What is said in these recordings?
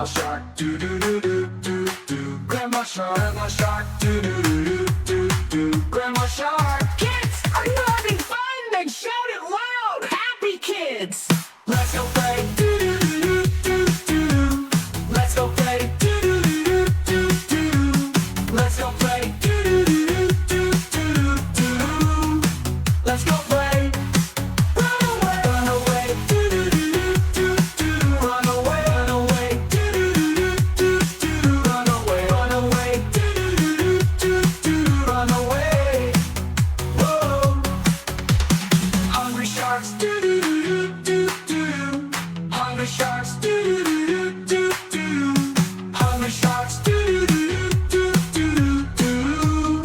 Grandma Shark, do do do do do do. Grandma Shark, do do do do do do. Grandma Shark. Kids, are you having fun? Then shout it loud! Happy kids! Let's go play, do do do do do do. Let's go play, do do do do do do. Let's go play, do do do do do do do. Let's go play. Run away, run away, do do do do do. Run away, run away, do do do do do. Run away, run away, do do do do do. Run away. Whoa. Hungry sharks, do do do do do. Hungry sharks, do do do do do. Hungry sharks, do do do do do do.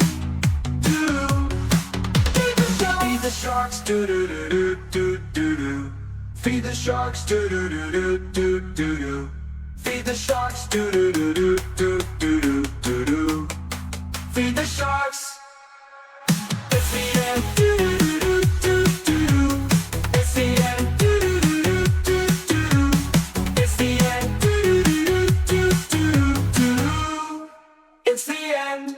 Feed the sharks, do do do do do do. Feed the sharks, do do do do do do. Feed the sharks, do do do do do do do. Feed the sharks. It's the end. Do do do do do. It's the end. Do do do do do. It's the end. Do do do do do. It's the end.